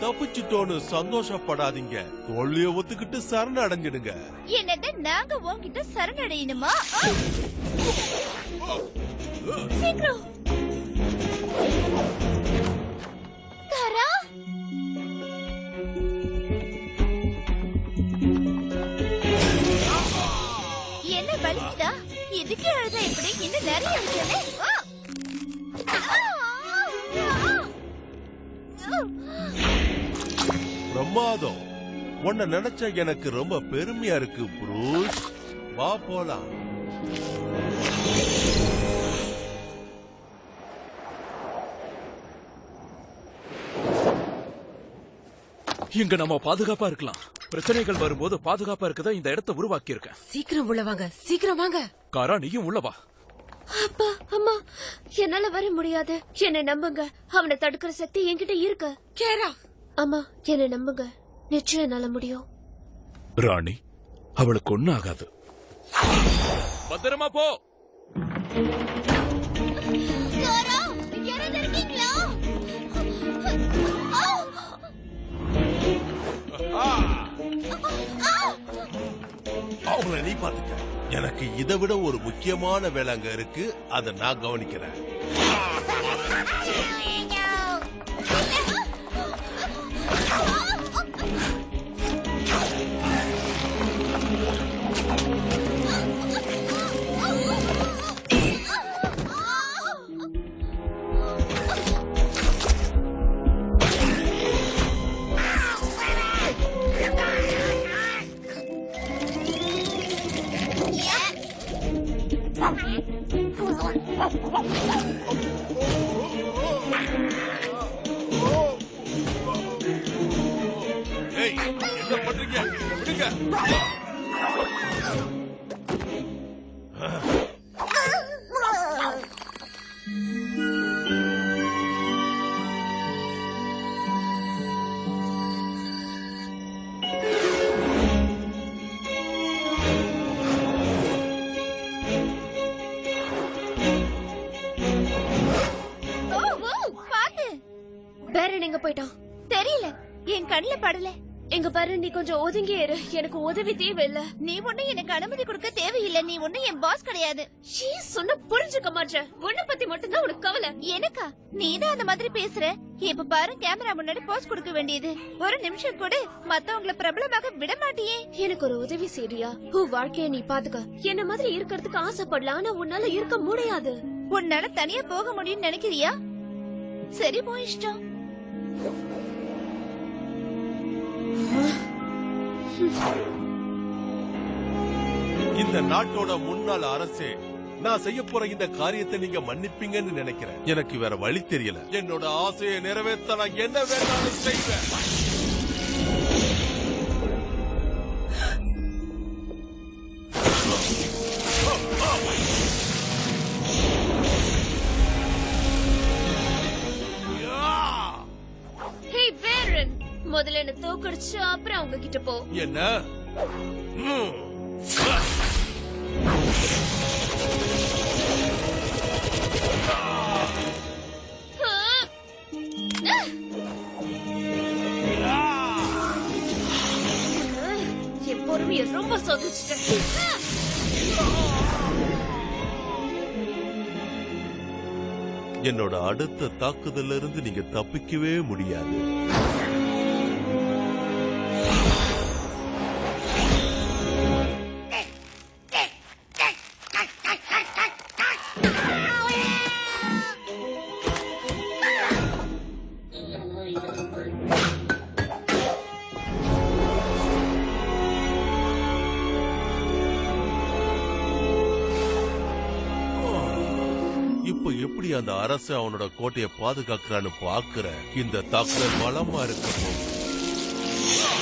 தப்பிச்சிட்டோன்னு சந்தோஷப்படாதீங்க. தோல்விய ஒத்துக்கிட்டு சரண அடைஞ்சிடுங்க. என்னது நாங்க உன்கிட்ட சரணடையணுமா? சீக்கிரம் தாரா. என்ன வலிக்குதா? இதுக்கு அழுத எப்படி? இன்னும் நிறைய இருக்குன்னு. பிரமாதம். உன்னை நினைச்சா எனக்கு ரொம்ப பெருமையா இருக்கு புரூஸ். வா போலாம். இங்க நம்ம பாதுகாப்பா இருக்கலாம். பிரச்சனைகள் வரும்போது பாதுகாப்பா இருக்கதா இந்த இடத்தை உருவாக்கி இருக்கேன். சீக்கிரம் உள்ள வாங்க, சீக்கிரம் வாங்க. காரா, நீயும் உள்ளவா. அப்பா அம்மா, என்னால வர முடியாது. என்ன நம்புங்க, அவனை தடுக்கிற சக்தி என்கிட்ட இருக்கு. கேரா, அம்மா என்ன நம்புங்க, நிச்சயம் என்னால முடியும். ராணி, அவளுக்கு ஒண்ணு ஆகாது. பத்திரமா போ. அவங்கள நீ பாத்துக்க. எனக்கு இதை விட ஒரு முக்கியமான வேலை அங்க இருக்கு. அதை நான் கவனிக்கிறேன். என்ன பண்றீங்க? விடுங்க. பேரன் எங்க போயிட்டான் தெரியல, என் கண்ணுல படல. எங்க பாரு, நீ கொஞ்சம் ஒதுங்கி இரு. எனக்கு உதவி தேவையில்ல. நீ ஒண்ணு எனக்கு அனுமதி கொடுக்க தேவையில்லை. நீ ஒண்ணு என் பாஸ் கிடையாது. சொன்ன புரிஞ்சுக்க மாட்டேன். உன்னை பத்தி மட்டும்தான் உனக்கு கவலை. எனக்கா? நீதான் அந்த மாதிரி பேசுற. இப்ப பாரு, கேமரா முன்னாடி போஸ் கொடுக்க வேண்டியது. ஒரு நிமிஷம் கூட மத்தவங்கள பிரபலமாக விட மாட்டியே. எனக்கு ஒரு உதவி செய்றியா? உன் வாழ்க்கைய நீ பாத்துக்க. என்ன மாதிரி இருக்கிறதுக்கு ஆசைப்படலாம், ஆனா உன்னால இருக்க முடியாது. உன்னால தனியா போக முடியும்னு நினைக்கிறியா? சரி, போ இஷ்டம். இந்த நாட்டோட முன்னாள் அரசே, நான் செய்ய போற இந்த காரியத்தை நீங்க மன்னிப்பீங்கன்னு நினைக்கிறேன். எனக்கு வேற வழி தெரியல. என்னோட ஆசையை நிறைவேற்ற நான் என்ன வேணாலும் செய்வேன். முதல்ல என்ன தோக்கடிச்சு அப்புறம் அவங்க கிட்ட போ. என்ன? என் பொறுமையை ரொம்ப சொதிச்சிட்டேன். என்னோட அடுத்த தாக்குதல்ல இருந்து நீங்க தப்பிக்கவே முடியாது. எப்படி அந்த அரசு அவனோட கோட்டையை பாதுகாக்கிறான்னு பாக்குற. இந்த தாக்குதல் பலமா இருக்க போகுது.